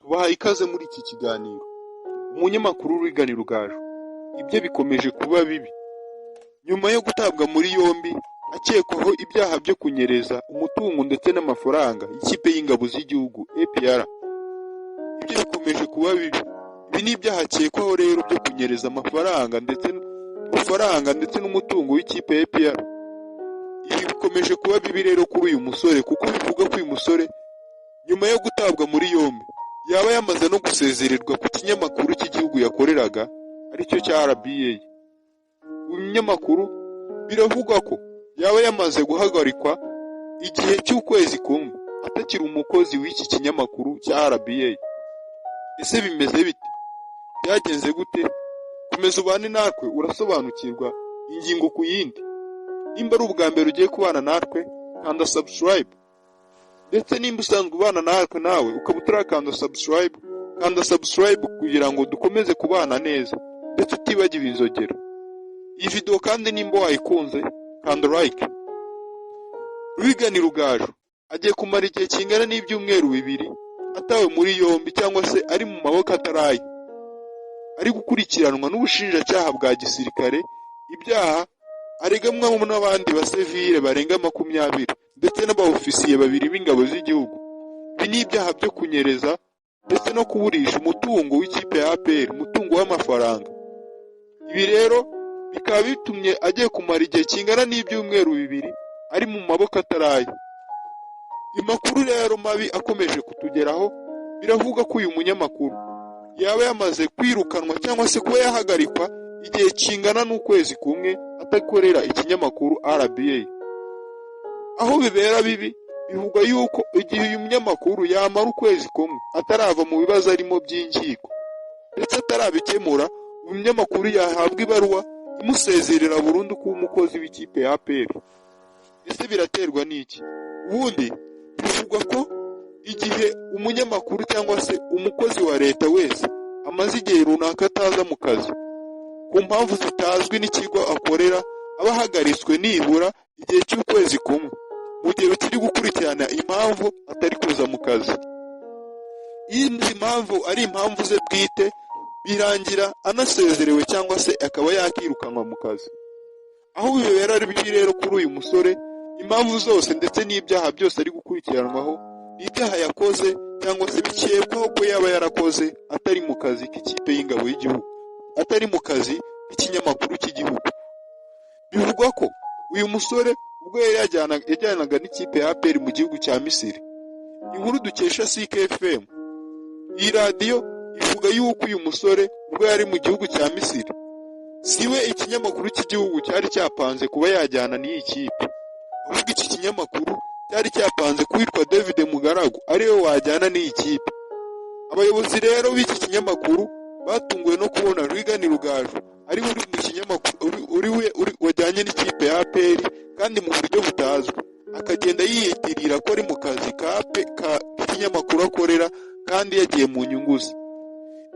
tubahaye ikaze muri iki kiganiro. Umunyamakuru Regan Rugaju, ibye bikomeje kuba bibi nyuma yo gutabwa muri yombi akekwaho ibyaha byo kunyereza umutungo ndetse n'amafaranga y'ikipe y'ingabo z'igihugu APR. Ibyo bikomeje kuba bibi. Ibi ni ibyaha akekwaho rero byo kunyereza amafaranga ndetse n'umutungo w'ikipe ya APR. Ibi bikomeje kuba bibi rero kuri uyu musore, kuko bivuga ko uyu musore nyuma yo gutabwa muri yombi yaba yamaze no gusezererwa ku kinyamakuru cy'igihugu yakoreraga aricyo cya RBA. Uyu munyamakuru biravugwa ko yaba yamaze guhagarikwa igihe cy'ukwezi kumwe atakiri umukozi w'iki kinyamakuru cya RBA. Ese bimeze bite? Byagenze gute? Komeza ubane natwe urasobanukirwa ingingo ku yindi. Nimba ari ubwa mbere ugiye kubana natwe, kanda subscribe. Ndetse nimba usanzwe ubana natwe nawe ukaba utarakanda subscribe, kanda subscribe kugira ngo dukomeze kubana neza ndetse utibagiwe inzogera. Iyi video kandi nimba wayikunze, kanda like. Regan Rugaju agiye kumara igihe kingana n'ibyumweru 2 atawe muri yombi cyangwa se ari mu maboko ataraye. Ari gukurikiranwa n'ubushinjacyaha bwa gisirikare ibyaha aregamwa n'abandi basivile barenga 20 ndetse n'abaofisiye 2 b'ingabo z'igihugu. Ibi ni ibyaha byo kunyereza ndetse no kuburisha umutungo w'ikipe ya APR, umutungo w'amafaranga. Ibi rero bikaba bitumye agiye kumara igihe kingana n'ibyumweru 2 ari mu maboko ataraye. Amakuru rero mabi akomeje kutugeraho, biravuga ko uyu munyamakuru yaba yamaze kwirukanwa cyangwa se kuba yahagarikwa igihe kingana n'ukwezi kumwe atakorera ikinyamakuru RBA. Aho bibera bibi, bivuga yuko igihe uyu munyamakuru yamara ukwezi kumwe atarava mu bibazo arimo by'inkiko ndetse atarabikemura, uyu munyamakuru yahabwa ibaruwa imusezerera burundu kuba umukozi w'ikipe ya APR. Ese biraterwa n'iki? Ubundi bivugwa ko igihe umunyamakuru cyangwa se umukozi wa leta wese amaze igihe runaka ataza mu kazi ku mpamvu zitazwi n'ikigo akorera, aba ahagaritswe nibura igihe cy'ukwezi kumwe mu gihe kiri gukurikirana impamvu atari kuza mu kazi. Iyo izi mpamvu ari impamvu ze bwite, birangira anasezerewe cyangwa se akaba yakirukanwa mu kazi. Aho bibera ari bibi rero kuri uyu musore, impamvu zose ndetse n'ibyaha byose ari gukurikiranwaho ibyaha yakoze cyangwa se bikekwaho ko yaba yarakoze atari mu kazi k'ikipe y'ingabo y'igihugu, atari mu kazi k'ikinyamakuru cy'igihugu. Bivugwa ko uyu musore ubwo yajyanaga n'ikipe ya APR mu gihugu cya Misiri. Inkuru dukesha CKFM, iyi radiyo ivuga yuko uyu musore ubwo yari mu gihugu cya Misiri, siwe ikinyamakuru cy'igihugu cyari cyapanze kuba yajyana n'iyi kipe, ahubwo iki kinyamakuru cyari cyapanze kuwitwa David Mugaragu ariwe wajyana n'iyi kipe. Abayobozi rero b'iki kinyamakuru batunguwe no kubona Regan Rugaju ari uri mu kinyamakuru wajyanye n'ikipe ya APR kandi mu buryo butazwi, akagenda yiyitirira ko ari mu kazi k'ikinyamakuru akorera kandi yagiye mu nyungu ze.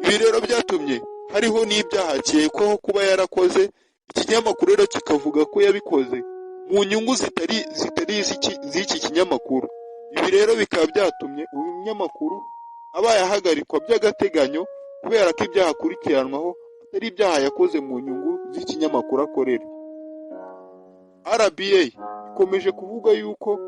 Ibi rero byatumye hariho n'ibyaha akekwaho kuba yarakoze, ikinyamakuru rero kikavuga ko yabikoze mu nyungu zitari z'iki kinyamakuru. Ibi rero bikaba byatumye uyu munyamakuru aba yahagarikwa by'agateganyo kubera ko ibyaha akurikiranwaho atari ibyaha yakoze mu nyungu z'ikinyamakuru akorera. RBA ikomeje kuvuga yuko,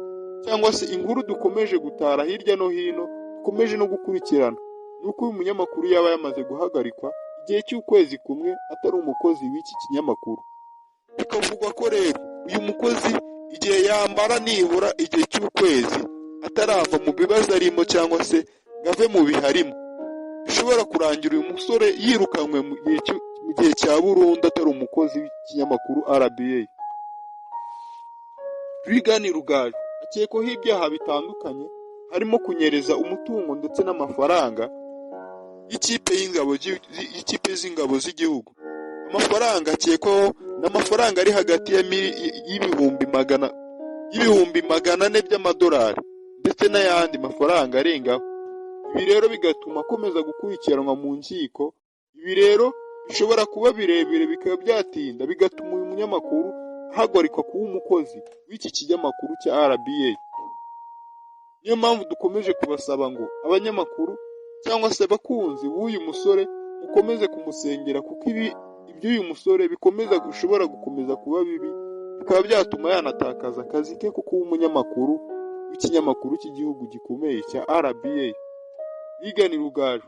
cyangwa se inkuru dukomeje gutara hirya no hino, dukomeje no gukurikirana, nuko uyu munyamakuru yaba yamaze guhagarikwa igihe cy'ukwezi kumwe atari umukozi w'iki kinyamakuru. Bikavugwa ko rero uyu mukozi igihe yambara nibura igihe cy'ukwezi atarava mu bibazo arimo cyangwa se gave mu biharimo, bishobora kurangira uyu musore yirukanwe mu gihe cya burundu atari umukozi w'ikinyamakuru RBA. Regan Rugaju akekwaho ibyaha bitandukanye, harimo kunyereza umutungo ndetse n'amafaranga y'ikipe z'ingabo z'igihugu. Amafaranga akekwaho n'amafaranga ari hagati y'ibihumbi 400 by'amadolari ndetse n'ayandi mafaranga arengaho. Ibi rero bigatuma akomeza gukurikiranwa mu nkiko. Ibi rero bishobora kuba birebire bikaba byatinda, bigatuma uyu munyamakuru ahagarikwa kuba umukozi w'iki kinyamakuru cya RBA. Niyo mpamvu dukomeje kubasaba ngo abanyamakuru cyangwa se abakunzi b'uyu musore mukomeze kumusengera, kuko iby'uyu musore bikomeza gushobora gukomeza kuba bibi, bikaba byatuma yanatakaza akazi ke ko kuba umunyamakuru w'ikinyamakuru cy'igihugu gikomeye cya RBA. Rigani Rugaju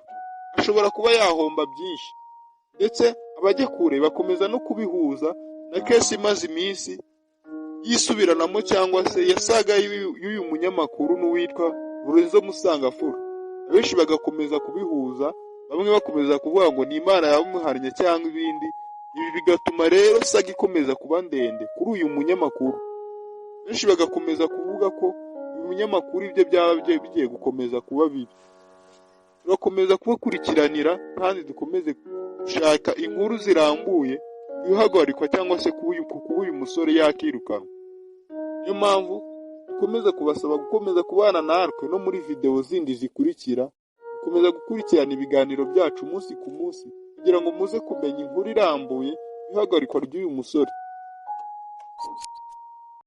ashobora kuba yahomba byinshi, ndetse abajya kure bakomeza no kubihuza na kesi imaze iminsi yisubiranamo cyangwa se yasaga y'uyu munyamakuru n'uwitwa Lorenzo Musangafura. Abenshi bagakomeza kubihuza, bamwe bakomeza kuvuga ngo ni Imana yamuhannye cyangwa ibindi. Ibi bigatuma rero saga ikomeza kuba ndende kuri uyu munyamakuru. Benshi bagakomeza kuvuga ko uyu munyamakuru ibyo byaba bigiye gukomeza kuba bibi. Turakomeza kubakurikiranira kandi dukomeze gushaka inkuru zirambuye ihagarikwa cyangwa se kuba uyu musore yakirukanwa. Niyo mpamvu dukomeza kubasaba gukomeza kubana natwe no muri video zindi zikurikira, gukomeza gukurikirana ibiganiro byacu umunsi ku munsi kugira ngo muze kumenya inkuru irambuye ihagarikwa ry'uyu musore.